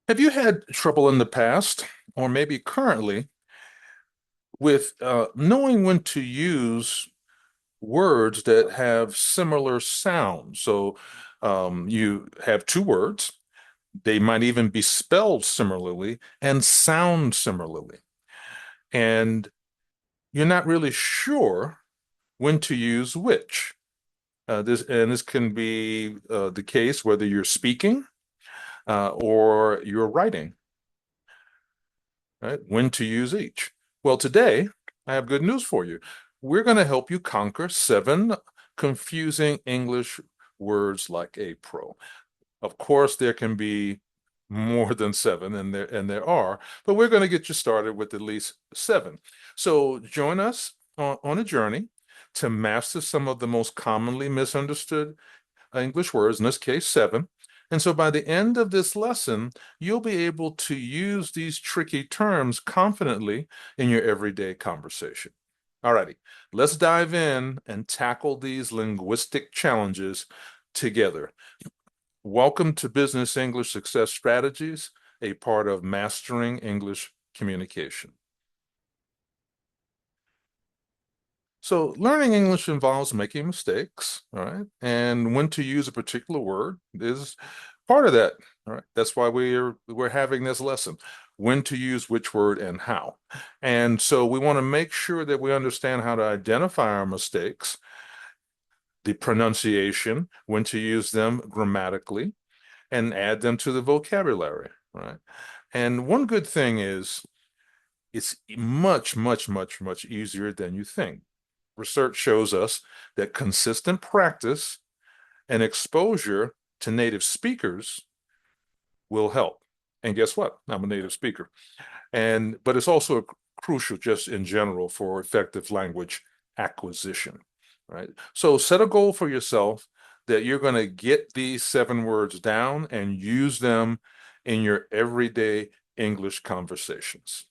Have you had trouble in the past, or maybe currently, with knowing when to use words that have similar sounds? So you have two words, they might even be spelled similarly and sound similarly. And you're not really sure when to use which. This can be the case whether you're speaking or you're writing, right? When to use each. Well, today I have good news for you. We're going to help you conquer seven confusing English words like a pro. Of course, there can be more than seven, and there are, but we're going to get you started with at least seven. So join us on a journey to master some of the most commonly misunderstood English words, in this case, seven. And so by the end of this lesson, you'll be able to use these tricky terms confidently in your everyday conversation. Alrighty, let's dive in and tackle these linguistic challenges together. Welcome to Business English Success Strategies, a part of Mastering English Communication. So learning English involves making mistakes, all right? And when to use a particular word is part of that, all right? That's why we're having this lesson, when to use which word and how. And so we want to make sure that we understand how to identify our mistakes, the pronunciation, when to use them grammatically, and add them to the vocabulary, right? And one good thing is it's much, much, much, much easier than you think. Research shows us that consistent practice and exposure to native speakers will help. And guess what? I'm a native speaker. But it's also crucial just in general for effective language acquisition, right? So set a goal for yourself that you're going to get these seven words down and use them in your everyday English conversations.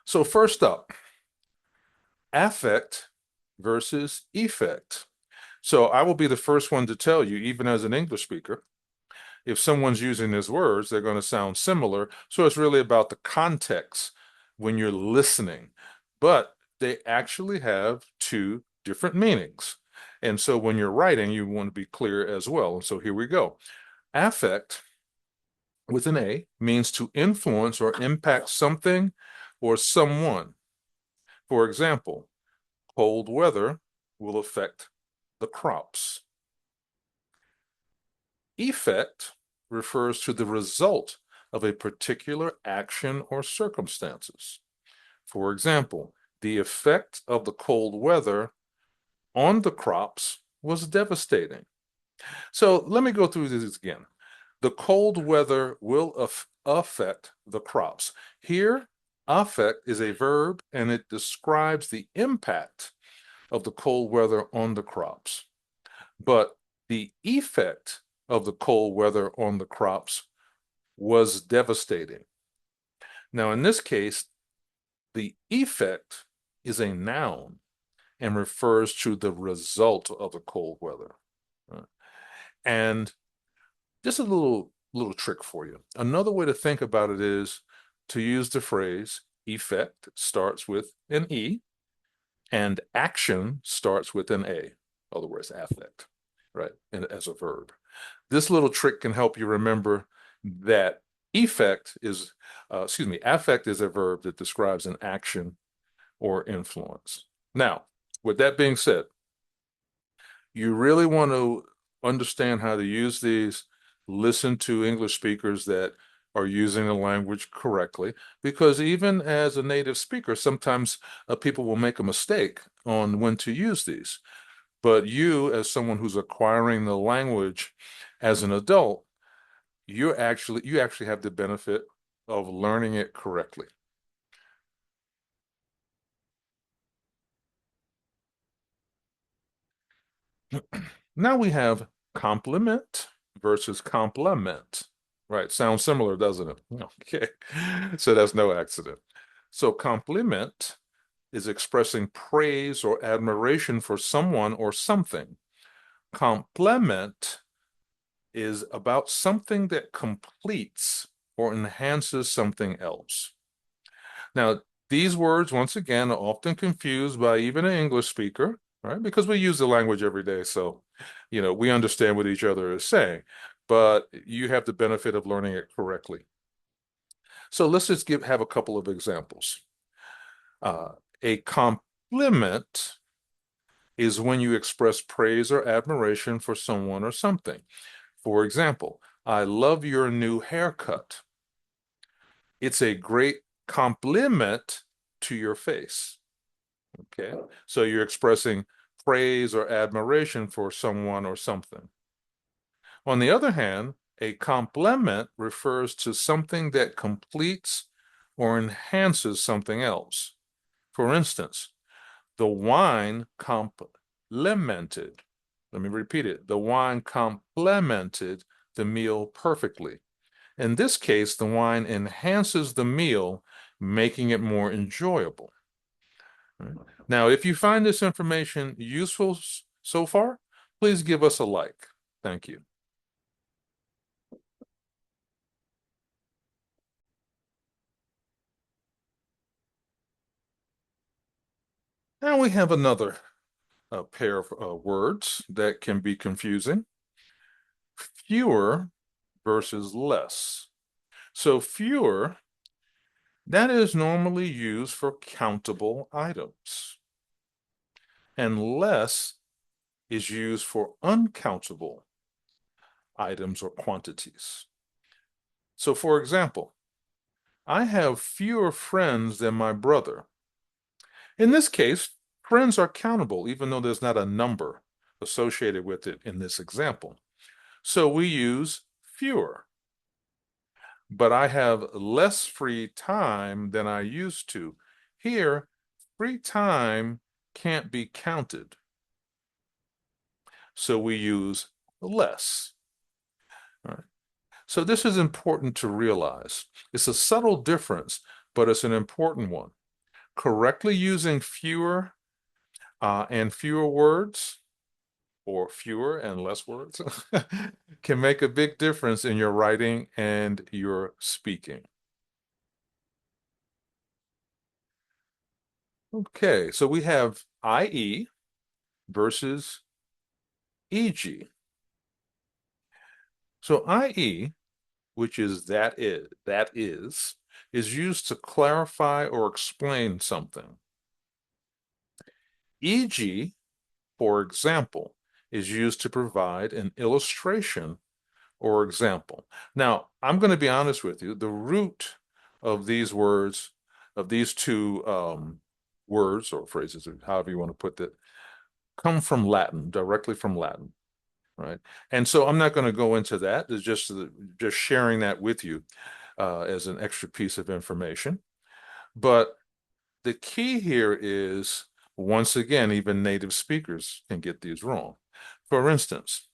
So first up, affect versus effect. So I will be the first one to tell you, even as an English speaker, if someone's using these words, they're going to sound similar. So it's really about the context when you're listening. But they actually have two different meanings. And so when you're writing, you want to be clear as well. And so here we go. Affect with an A means to influence or impact something or someone. For example, cold weather will affect the crops. Effect refers to the result of a particular action or circumstances. For example, the effect of the cold weather on the crops was devastating. So let me go through this again. The cold weather will affect the crops. Here, affect is a verb and it describes the impact of the cold weather on the crops. But the effect of the cold weather on the crops was devastating. Now, in this case, the effect is a noun and refers to the result of the cold weather. And just a little trick for you. Another way to think about it is to use the phrase effect starts with an E and action starts with an A. In other words, affect, right? And as a verb. This little trick can help you remember that affect is a verb that describes an action or influence. Now, with that being said, you really want to understand how to use these, listen to English speakers that are using the language correctly, because even as a native speaker, sometimes people will make a mistake on when to use these. But you, as someone who's acquiring the language as an adult, you actually have the benefit of learning it correctly. Now we have compliment versus complement. Right, sounds similar, doesn't it? Okay, so that's no accident. So compliment is expressing praise or admiration for someone or something. Complement is about something that completes or enhances something else. Now, these words, once again, are often confused by even an English speaker, right? Because we use the language every day. So, we understand what each other is saying, but you have the benefit of learning it correctly. So let's just have a couple of examples. Uh, a compliment is when you express praise or admiration for someone or something. For example, I love your new haircut. It's a great compliment to your face. Okay. So you're expressing praise or admiration for someone or something. On the other hand, a compliment refers to something that completes or enhances something else. For instance, the wine complemented, let me repeat it, the wine complemented the meal perfectly. In this case, the wine enhances the meal, making it more enjoyable. Right. Now, if you find this information useful so far, please give us a like. Thank you. Now we have another pair of words that can be confusing. Fewer versus less. So fewer, that is normally used for countable items. And less is used for uncountable items or quantities. So for example, I have fewer friends than my brother. In this case, friends are countable, even though there's not a number associated with it in this example. So we use fewer. But I have less free time than I used to. Here, free time can't be counted. So we use less. All right. So this is important to realize. It's a subtle difference, but it's an important one. Correctly using fewer and fewer words, or fewer and less words, can make a big difference in your writing and your speaking. Okay, so we have IE versus EG. So IE, which is is used to clarify or explain something. EG, for example, is used to provide an illustration or example. Now, I'm going to be honest with you, the root of these words, of these two words or phrases, or however you want to put that, come from Latin, directly from Latin, right? And so I'm not going to go into that. It's just sharing that with you as an extra piece of information. But the key here is, once again, even native speakers can get these wrong. For instance,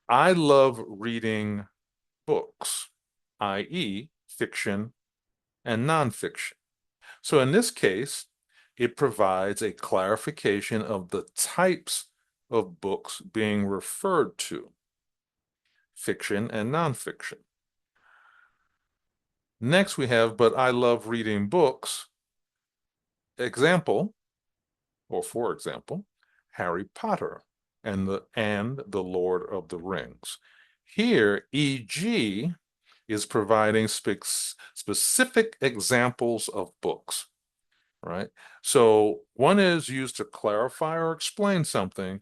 I love reading books, i.e., fiction and nonfiction. So in this case, it provides a clarification of the types of books being referred to, fiction and nonfiction. Next we have, but I love reading books. Example, or for example, Harry Potter and the Lord of the Rings. Here, e.g. is providing specific examples of books, right? So one is used to clarify or explain something,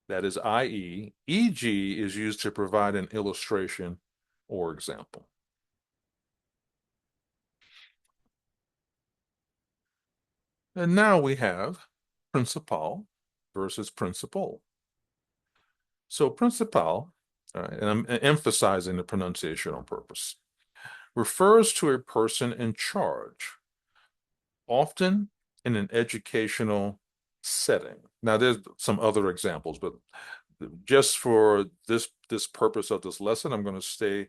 that is i.e. e.g. is used to provide an illustration or example. And now we have principal versus principal. So principal, all right, and I'm emphasizing the pronunciation on purpose, refers to a person in charge, often in an educational setting. Now, there's some other examples, but just for this purpose of this lesson, I'm going to stay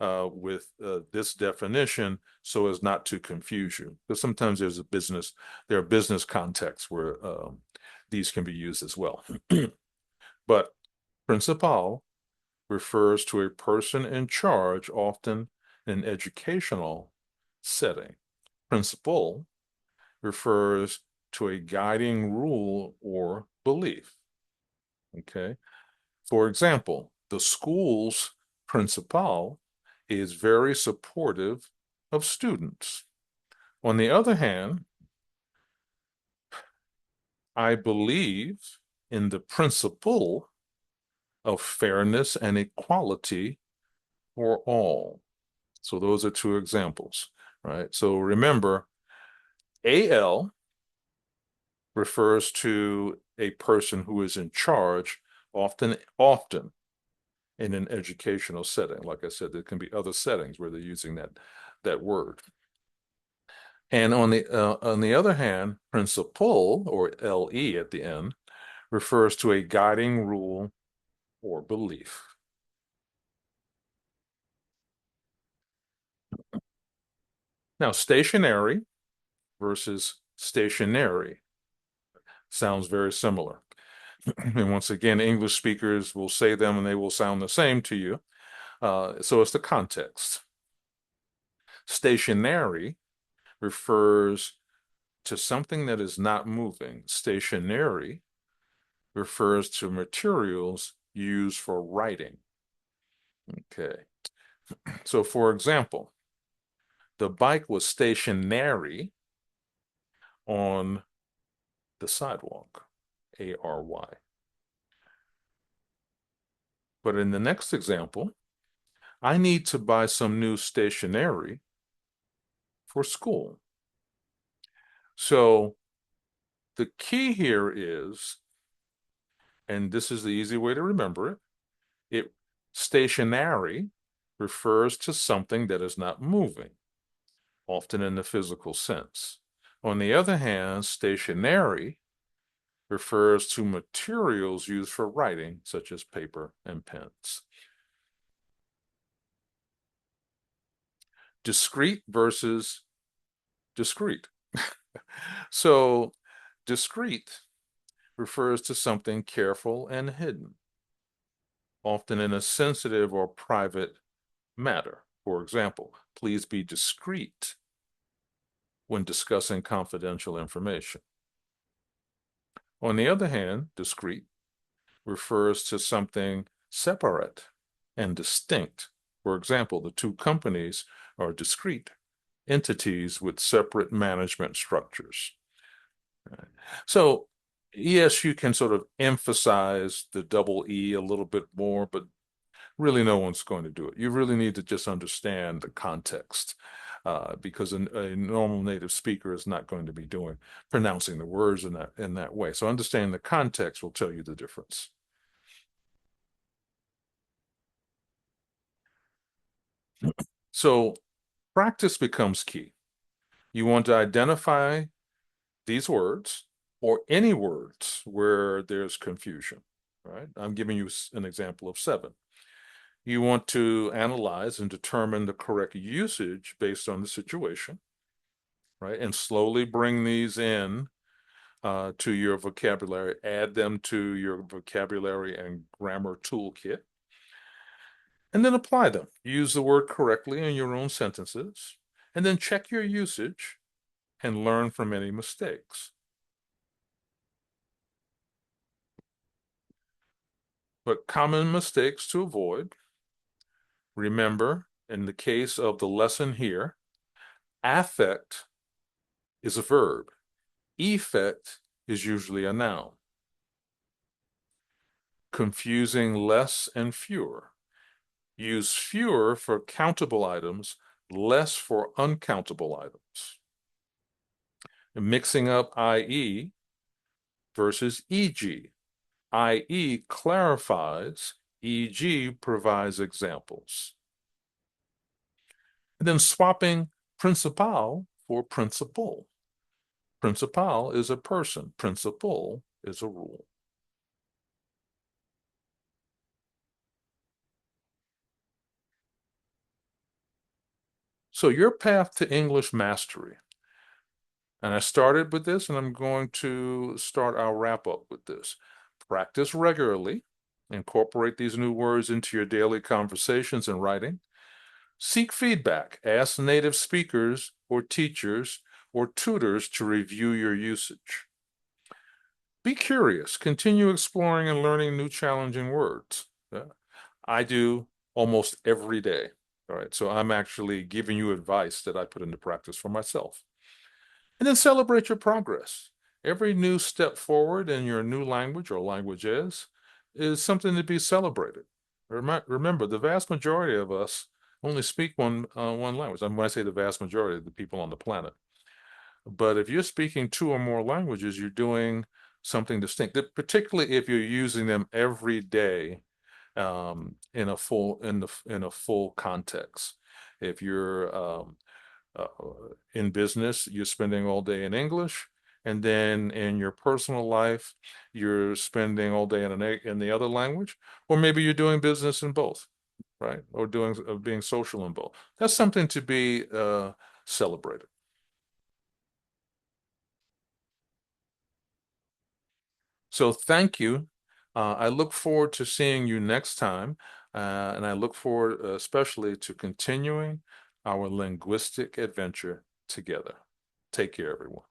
with this definition so as not to confuse you. Because sometimes there are business contexts where these can be used as well. But principal refers to a person in charge, often in an educational setting. Principle refers to a guiding rule or belief. Okay. For example, the school's principal is very supportive of students. On the other hand, I believe in the principle of fairness and equality for all. So those are two examples, right? So remember, AL refers to a person who is in charge, often in an educational setting. Like I said, there can be other settings where they're using that word. And on the other hand, principle, or LE at the end, refers to a guiding rule or belief. Now, stationary versus stationary sounds very similar. And once again, English speakers will say them and they will sound the same to you. So it's the context. Stationary refers to something that is not moving. Stationary refers to materials used for writing. Okay. So for example, the bike was stationary on the sidewalk, ARY. But in the next example, I need to buy some new stationery for school. So the key here is, and this is the easy way to remember it, stationary refers to something that is not moving, often in the physical sense. On the other hand, stationary refers to materials used for writing, such as paper and pens. Discrete versus discrete. So discrete refers to something careful and hidden, often in a sensitive or private matter. For example, please be discreet when discussing confidential information. On the other hand, discrete refers to something separate and distinct. For example, the two companies are discrete entities with separate management structures. So, yes, you can sort of emphasize the double E a little bit more, but really no one's going to do it. You really need to just understand the context. Because a normal native speaker is not going to be pronouncing the words in that way. So understanding the context will tell you the difference. So practice becomes key. You want to identify these words or any words where there's confusion, right? I'm giving you an example of 7. You want to analyze and determine the correct usage based on the situation, right? And slowly bring these in to your vocabulary, add them to your vocabulary and grammar toolkit, and then apply them. Use the word correctly in your own sentences, and then check your usage and learn from any mistakes. But common mistakes to avoid. Remember, in the case of the lesson here, affect is a verb. Effect is usually a noun. Confusing less and fewer. Use fewer for countable items, less for uncountable items. And mixing up IE versus EG. IE clarifies, EG provides examples. And then swapping principal for principle. Principal is a person, principle is a rule. So your path to English mastery. And I started with this, and I'm going to start our wrap up with this. Practice regularly. Incorporate these new words into your daily conversations and writing. Seek feedback. Ask native speakers or teachers or tutors to review your usage. Be curious. Continue exploring and learning new challenging words. I do almost every day. All right. So I'm actually giving you advice that I put into practice for myself. And then celebrate your progress. Every new step forward in your new language or languages is something to be celebrated. Remember, the vast majority of us only speak one language. And when I say the vast majority of the people on the planet. But if you're speaking two or more languages, you're doing something distinct, particularly if you're using them every day in a full context. If you're uh, in business, you're spending all day in English, and then in your personal life, you're spending all day in the other language, or maybe you're doing business in both, right? Or being social in both. That's something to be celebrated. So thank you. I look forward to seeing you next time, and I look forward especially to continuing our linguistic adventure together. Take care, everyone.